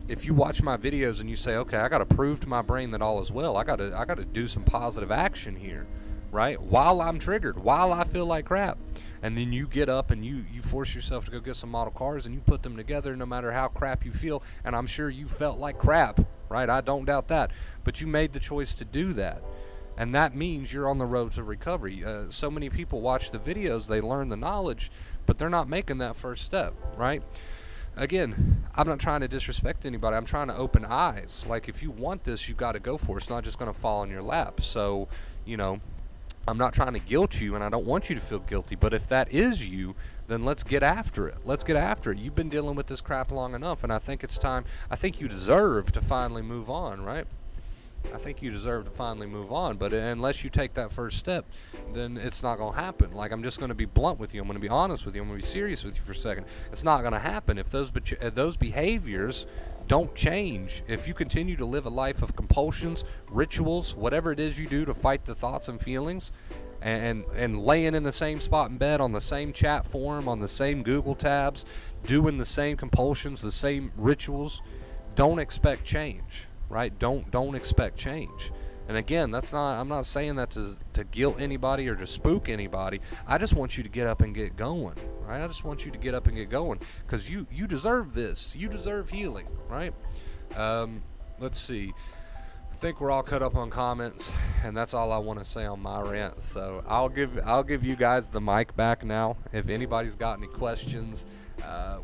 if you watch my videos and you say, okay, I got to prove to my brain that all is well, I got to do some positive action here, right? While I'm triggered, while I feel like crap. And then you get up and you force yourself to go get some model cars and you put them together no matter how crap you feel. And I'm sure you felt like crap, right? I don't doubt that. But you made the choice to do that. And that means you're on the road to recovery. So many people watch the videos, they learn the knowledge, but they're not making that first step, right? Again, I'm not trying to disrespect anybody. I'm trying to open eyes. Like, if you want this, you got to go for it. It's not just going to fall in your lap. So, I'm not trying to guilt you, and I don't want you to feel guilty. But if that is you, then let's get after it. Let's get after it. You've been dealing with this crap long enough, and I think it's time. I think you deserve to finally move on, right? I think you deserve to finally move on. But unless you take that first step, then it's not going to happen. Like, I'm just going to be blunt with you. I'm going to be honest with you. I'm going to be serious with you for a second. It's not going to happen if those behaviors don't change. If you continue to live a life of compulsions, rituals, whatever it is you do to fight the thoughts and feelings, and laying in the same spot in bed, on the same chat forum, on the same Google tabs, doing the same compulsions, the same rituals, don't expect change, right? Don't expect change. And again, I'm not saying that to guilt anybody or to spook anybody. I just want you to get up and get going, right? I just want you to get up and get going, because you deserve this. You deserve healing, right? Let's see. I think we're all cut up on comments, and that's all I want to say on my rant. So I'll give you guys the mic back now. If anybody's got any questions,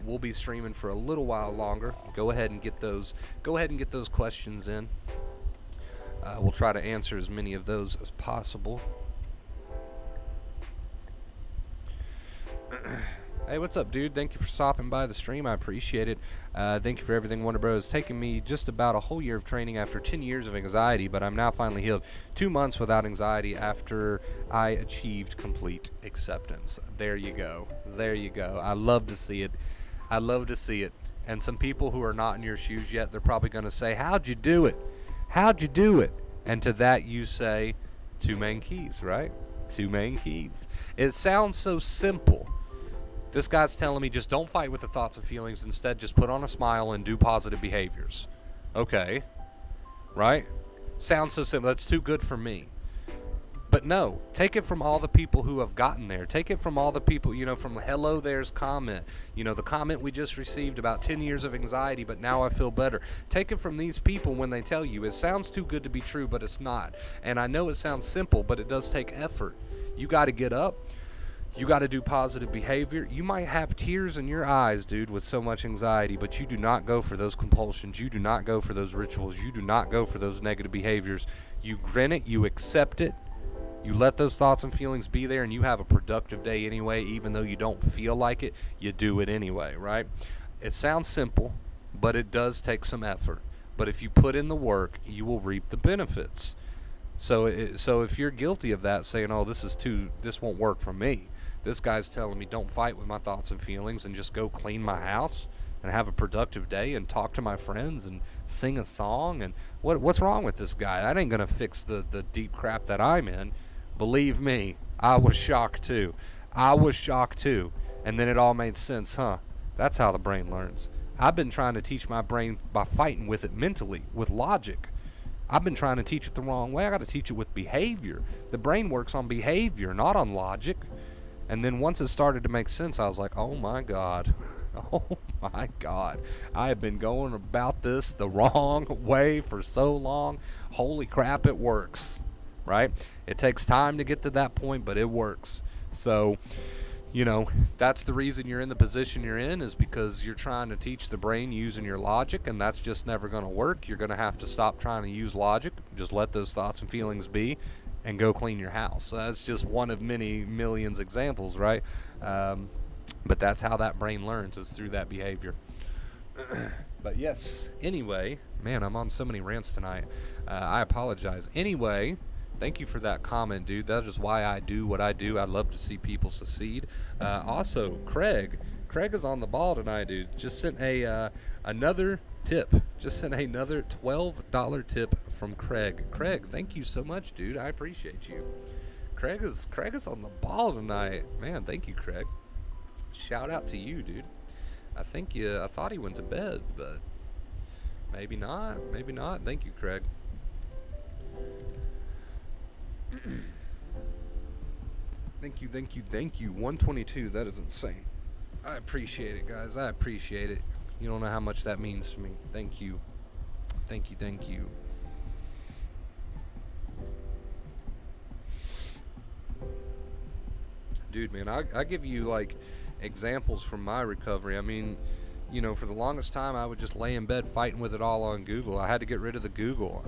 we'll be streaming for a little while longer. Go ahead and get those questions in. We'll try to answer as many of those as possible. Hey, what's up, dude? Thank you for stopping by the stream. I appreciate it. Thank you for everything, Wonder Bros. It's taken me just about a whole year of training after 10 years of anxiety, but I'm now finally healed. 2 months without anxiety after I achieved complete acceptance. There you go. There you go. I love to see it. I love to see it. And some people who are not in your shoes yet, they're probably going to say, how'd you do it? How'd you do it? And to that you say, 2 main keys, right? 2 main keys. It sounds so simple. This guy's telling me just don't fight with the thoughts and feelings. Instead, just put on a smile and do positive behaviors. Okay. Right? Sounds so simple. That's too good for me. But no, take it from all the people who have gotten there. Take it from all the people, from Hello There's comment. The comment we just received about 10 years of anxiety, but now I feel better. Take it from these people when they tell you. It sounds too good to be true, but it's not. And I know it sounds simple, but it does take effort. You got to get up. You got to do positive behavior. You might have tears in your eyes, dude, with so much anxiety, but you do not go for those compulsions. You do not go for those rituals. You do not go for those negative behaviors. You grin it. You accept it. You let those thoughts and feelings be there, and you have a productive day anyway. Even though you don't feel like it, you do it anyway, right? It sounds simple, but it does take some effort. But if you put in the work, you will reap the benefits. So if you're guilty of that, saying, oh, this won't work for me. This guy's telling me don't fight with my thoughts and feelings and just go clean my house and have a productive day and talk to my friends and sing a song. And what's wrong with this guy? That ain't going to fix the deep crap that I'm in. Believe me, I was shocked too. And then it all made sense, huh? That's how the brain learns. I've been trying to teach my brain by fighting with it mentally, with logic. I've been trying to teach it the wrong way. I got to teach it with behavior. The brain works on behavior, not on logic. And then once it started to make sense, I was like, oh my God. Oh my God. I have been going about this the wrong way for so long. Holy crap, it works. Right? It takes time to get to that point, but it works. So, that's the reason you're in the position you're in, is because you're trying to teach the brain using your logic, and that's just never going to work. You're going to have to stop trying to use logic. Just let those thoughts and feelings be and go clean your house. So that's just one of many millions examples, right? But that's how that brain learns, is through that behavior. But yes, anyway, man, I'm on so many rants tonight. I apologize. Anyway, thank you for that comment, dude. That is why I do what I do. I love to see people succeed. Also, Craig is on the ball tonight, dude. Just sent another tip. Just sent another $12 tip from Craig. Craig, thank you so much, dude. I appreciate you. Craig is on the ball tonight. Man, thank you, Craig. Shout out to you, dude. I thought he went to bed, but maybe not. Maybe not. Thank you, Craig. Thank you. 122. That is insane. I appreciate it, guys. I appreciate it. You don't know how much that means to me. Thank you. Thank you. Dude, man, I give you, examples from my recovery. I mean, For the longest time, I would just lay in bed fighting with it all on Google. I had to get rid of the Google.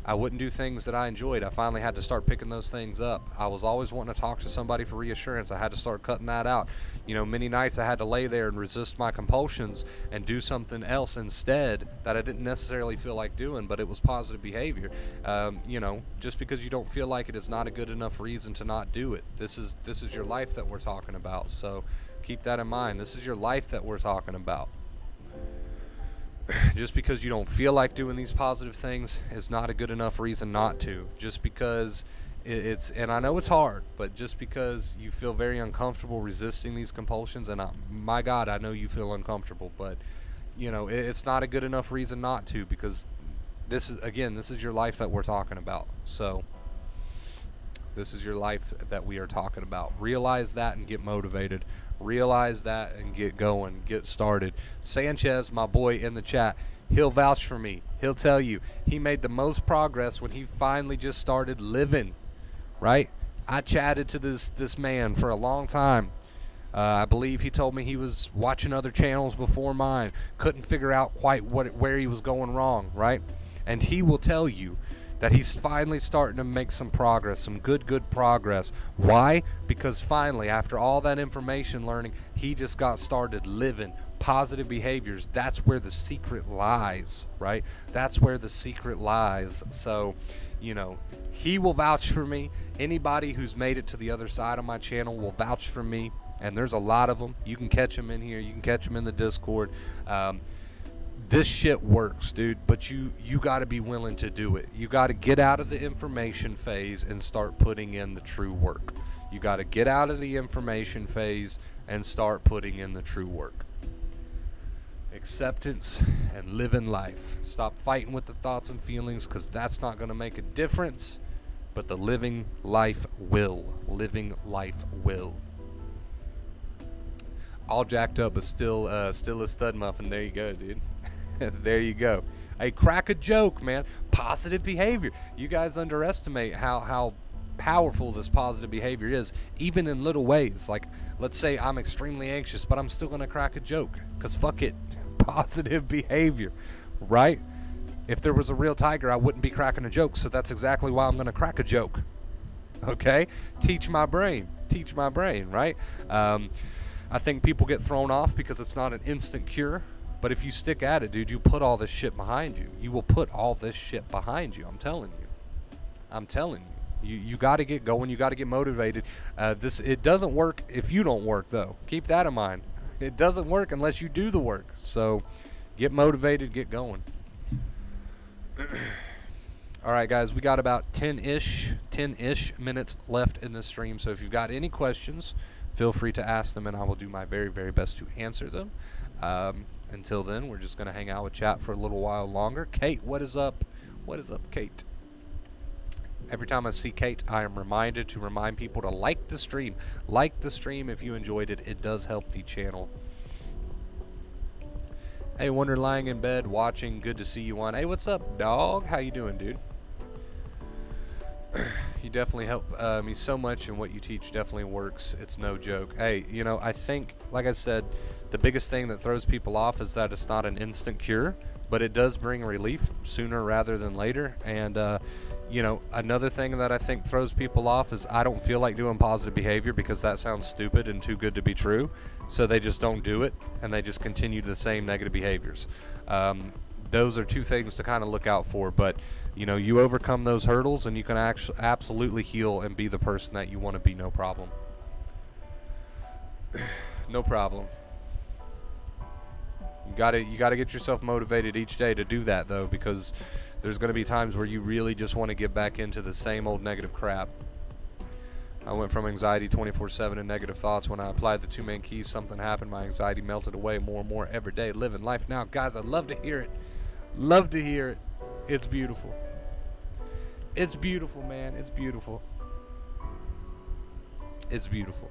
I wouldn't do things that I enjoyed. I finally had to start picking those things up. I was always wanting to talk to somebody for reassurance. I had to start cutting that out. Many nights I had to lay there and resist my compulsions and do something else instead that I didn't necessarily feel like doing, but it was positive behavior. Just because you don't feel like it is not a good enough reason to not do it. This is your life that we're talking about. So keep that in mind. This is your life that we're talking about. Just because you don't feel like doing these positive things is not a good enough reason not to. Just because and I know it's hard, but just because you feel very uncomfortable resisting these compulsions, and my God, I know you feel uncomfortable, but it's not a good enough reason not to, because this is your life that we're talking about. So this is your life that we are talking about. Realize that and get motivated. Realize that and get going, get started. Sanchez, my boy in the chat, he'll vouch for me. He'll tell you he made the most progress when he finally just started living, right? I chatted to this man for a long time. I believe he told me he was watching other channels before mine, couldn't figure out quite where he was going wrong, right? And he will tell you that he's finally starting to make some progress, some good progress. Why? Because finally, after all that information learning, he just got started living positive behaviors. That's where the secret lies, right? That's where the secret lies. So, he will vouch for me. Anybody who's made it to the other side of my channel will vouch for me. And there's a lot of them. You can catch them in here. You can catch them in the Discord. This shit works, dude, but you got to be willing to do it. You got to get out of the information phase and start putting in the true work. You got to get out of the information phase and start putting in the true work. Acceptance and living life. Stop fighting with the thoughts and feelings, because that's not going to make a difference, but the living life will. Living life will. All jacked up, but still a stud muffin. There you go, dude. There you go. Hey, crack a joke, man. Positive behavior. You guys underestimate how powerful this positive behavior is, even in little ways. Like, let's say I'm extremely anxious, but I'm still going to crack a joke, because fuck it. Positive behavior, right? If there was a real tiger, I wouldn't be cracking a joke, so that's exactly why I'm going to crack a joke. Okay? Teach my brain, right? I think people get thrown off because it's not an instant cure. But if you stick at it, dude, you put all this shit behind you. You will put all this shit behind you. I'm telling you. You got to get going. You got to get motivated. It doesn't work if you don't work, though. Keep that in mind. It doesn't work unless you do the work. So get motivated, get going. All right, guys, we got about 10-ish minutes left in this stream. So if you've got any questions, feel free to ask them, and I will do my very, very best to answer them. Until then, we're just going to hang out with chat for a little while longer. Kate, what is up? What is up, Kate? Every time I see Kate, I am reminded to remind people to like the stream. Like the stream if you enjoyed it. It does help the channel. Hey, Wonder, lying in bed, watching. Good to see you on. Hey, what's up, dog? How you doing, dude? You definitely help me so much, and what you teach definitely works. It's no joke. Hey, I think, like I said, the biggest thing that throws people off is that it's not an instant cure, but it does bring relief sooner rather than later. And, another thing that I think throws people off is I don't feel like doing positive behavior because that sounds stupid and too good to be true. So they just don't do it, and they just continue the same negative behaviors. Those are two things to kind of look out for. But, you overcome those hurdles, and you can absolutely heal and be the person that you want to be. No problem. No problem. You gotta get yourself motivated each day to do that, though, because there's going to be times where you really just want to get back into the same old negative crap. I went from anxiety 24/7 and negative thoughts. When I applied the 2 main keys, something happened. My anxiety melted away more and more every day. Living life now. Guys, I'd love to hear it. Love to hear it. It's beautiful. It's beautiful, man. It's beautiful. It's beautiful.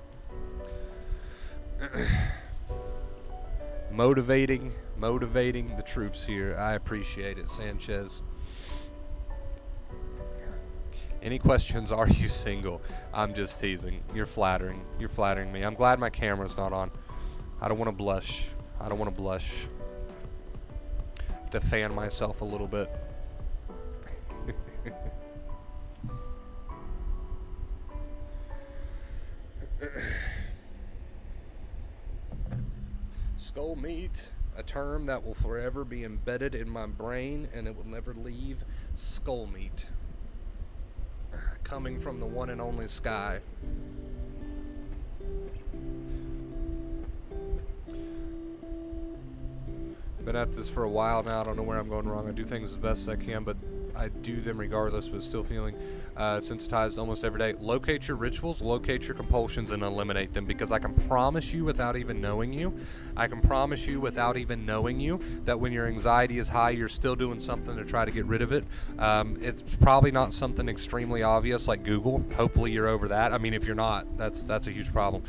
Motivating the troops here. I appreciate it, Sanchez. Any questions? Are you single? I'm just teasing. You're flattering me. I'm glad my camera's not on. I don't want to blush. I don't want to blush. To fan myself a little bit. Skull meat, a term that will forever be embedded in my brain and it will never leave. Skull meat. Coming from the one and only Sky. Been at this for a while now. I don't know where I'm going wrong. I do things as best as I can, but I do them regardless, but still feeling sensitized almost every day. Locate your rituals, locate your compulsions, and eliminate them, because I can promise you without even knowing you, that when your anxiety is high, you're still doing something to try to get rid of it. It's probably not something extremely obvious like Google. Hopefully you're over that. I mean, if you're not, that's a huge problem.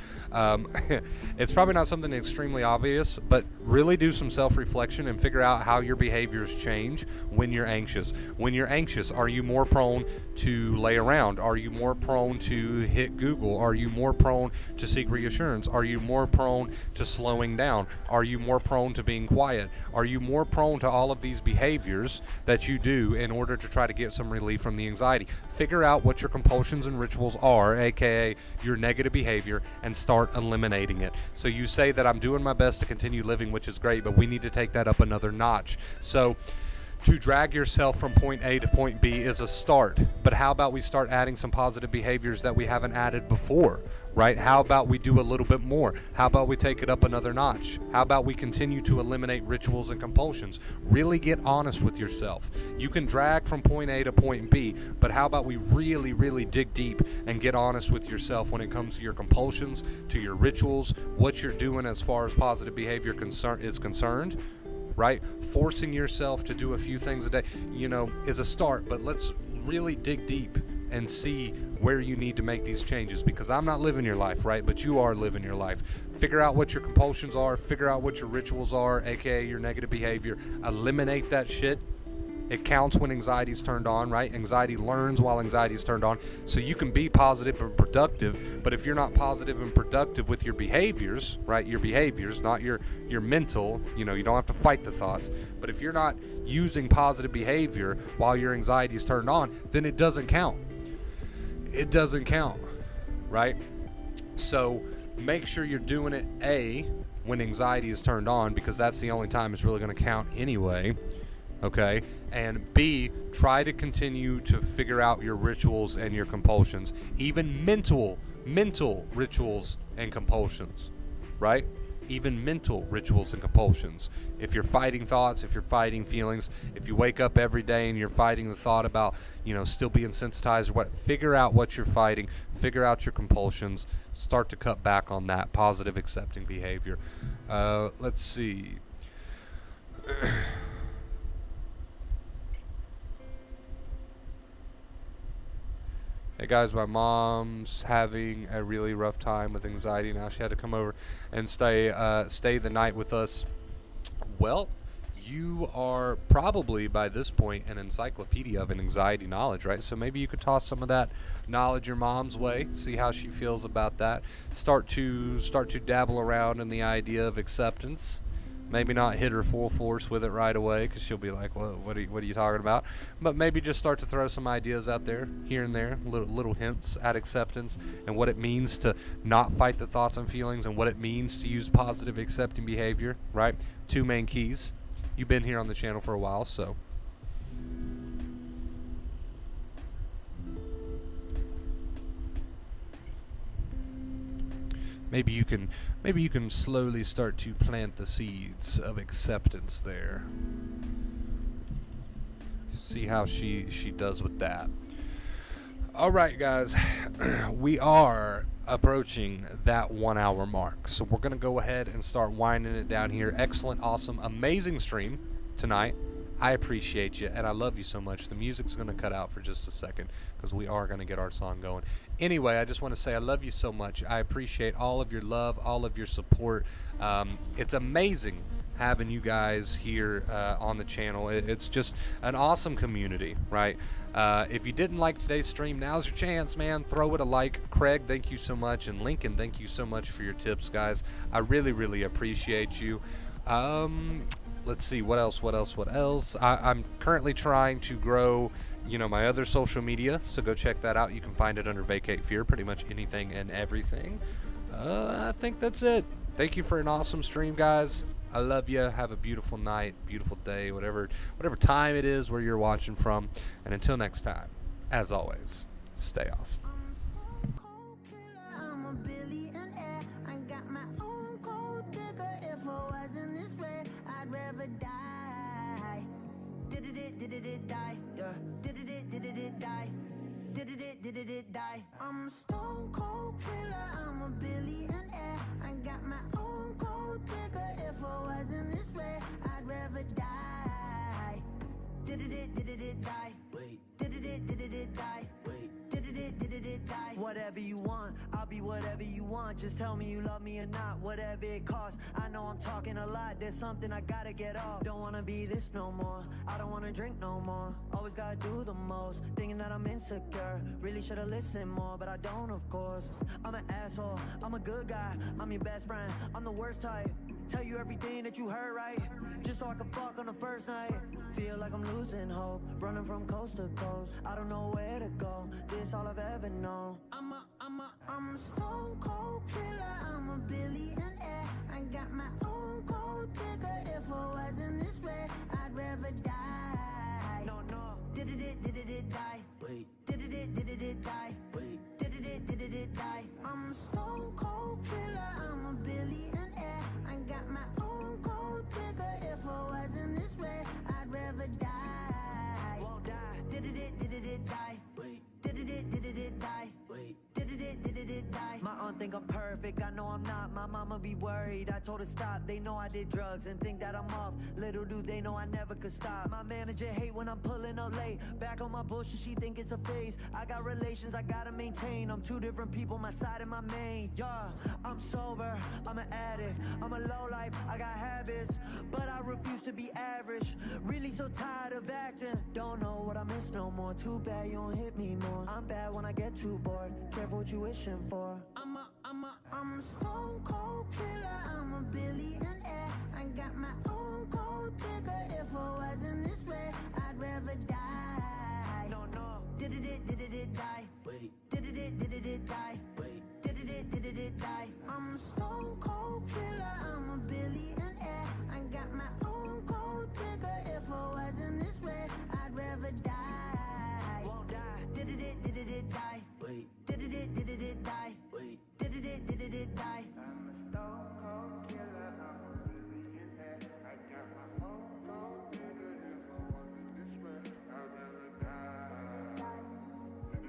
It's probably not something extremely obvious, but really do some self-reflection and figure out how your behaviors change when you're anxious. When you're anxious, are you more prone to lay around? Are you more prone to hit Google? Are you more prone to seek reassurance? Are you more prone to slowing down? Are you more prone to being quiet? Are you more prone to all of these behaviors that you do in order to try to get some relief from the anxiety? Figure out what your compulsions and rituals are, aka your negative behavior, and start eliminating it. So you say that I'm doing my best to continue living, which is great, but we need to take that up another notch. So to drag yourself from point A to point B is a start, but how about we start adding some positive behaviors that we haven't added before, right? How about we do a little bit more? How about we take it up another notch? How about we continue to eliminate rituals and compulsions? Really get honest with yourself. You can drag from point A to point B, but how about we really, really dig deep and get honest with yourself when it comes to your compulsions, to your rituals, what you're doing as far as positive behavior is concerned, right? Forcing yourself to do a few things a day, is a start, but let's really dig deep and see where you need to make these changes, because I'm not living your life, right? But you are living your life. Figure out what your compulsions are, figure out what your rituals are, aka your negative behavior. Eliminate that shit. It counts when anxiety is turned on, right? Anxiety learns while anxiety is turned on. So you can be positive and productive, but if you're not positive and productive with your behaviors, right? Your behaviors, not your mental, you don't have to fight the thoughts. But if you're not using positive behavior while your anxiety is turned on, then it doesn't count. It doesn't count, right? So make sure you're doing it, A, when anxiety is turned on, because that's the only time it's really going to count anyway. Okay, and B, try to continue to figure out your rituals and your compulsions, even mental rituals and compulsions, right? Even mental rituals and compulsions. If you're fighting thoughts, if you're fighting feelings, if you wake up every day and you're fighting the thought about, still being sensitized or what, figure out what you're fighting, figure out your compulsions, start to cut back on that positive accepting behavior. Let's see. Hey guys, my mom's having a really rough time with anxiety now. She had to come over and stay the night with us. Well, you are probably by this point an encyclopedia of anxiety knowledge, right? So maybe you could toss some of that knowledge your mom's way, see how she feels about that. Start to dabble around in the idea of acceptance. Maybe not hit her full force with it right away, because she'll be like, well, what are you talking about? But maybe just start to throw some ideas out there, here and there, little hints at acceptance and what it means to not fight the thoughts and feelings, and what it means to use positive accepting behavior, right? 2 main keys. You've been here on the channel for a while, so. Maybe you can slowly start to plant the seeds of acceptance there. See how she does with that. All right, guys, we are approaching that 1 hour mark, so we're gonna go ahead and start winding it down here. Excellent, awesome, amazing stream tonight. I appreciate you, and I love you so much. The music's gonna cut out for just a second, because we are gonna get our song going. Anyway, I just want to say I love you so much. I appreciate all of your love, all of your support. It's amazing having you guys here on the channel. It's just an awesome community, right? If you didn't like today's stream, now's your chance, man. Throw it a like. Craig, thank you so much. And Lincoln, thank you so much for your tips, guys. I really, really appreciate you. Let's see, what else? I'm currently trying to grow, my other social media, so go check that out. You can find it under Vacate Fear, pretty much anything and everything. I think that's it. Thank you for an awesome stream, guys. I love you. Have a beautiful night, beautiful day, whatever time it is where you're watching from. And until next time, as always, stay awesome. Did it die? I'm a stone cold killer, I'm a billionaire. I got my own cold digger. If I wasn't this way, I'd rather die. Did it die? Wait. Did it die? Wait. Did it die? Whatever you want, I'll be whatever you want. Just tell me you love me or not, whatever it costs. I know I'm talking a lot, there's something I gotta get off. Don't wanna be this no more, I don't wanna drink no more. Always gotta do the most, thinking that I'm insecure. Really should've listened more, but I don't, of course. I'm an asshole, I'm a good guy, I'm your best friend, I'm the worst type. Tell you everything that you heard right, just so I can fuck on the first night. Feel like I'm losing hope, running from coast to coast. I don't know where to go, this all I've ever known. I'm a stone cold killer, I'm a billionaire. I got my own cold digger. If I wasn't this way, I'd rather die. No. Did it die? Wait. Did it die? Wait. Did it die? I'm a stone cold killer, I'm a billionaire. I got my own cold digger. If I wasn't this way, I'd rather die. Won't die. Did it die? Wait. Did it die? Wait. Did it die? My aunt think I'm perfect, I know I'm not. My mama be worried, I told her stop. They know I did drugs and think that I'm off. Little do they know I never could stop. My manager hate when I'm pulling up late. Back on my bullshit, she think it's a phase. I got relations I gotta maintain. I'm two different people, my side and my main. Yeah, I'm sober, I'm an addict, I'm a lowlife, I got habits, but I refuse to be average. Really so tired of acting, don't know what I miss no more. Too bad you don't hit me more. I'm bad when I get too bored, careful what you wishing for. I'm a stone cold killer.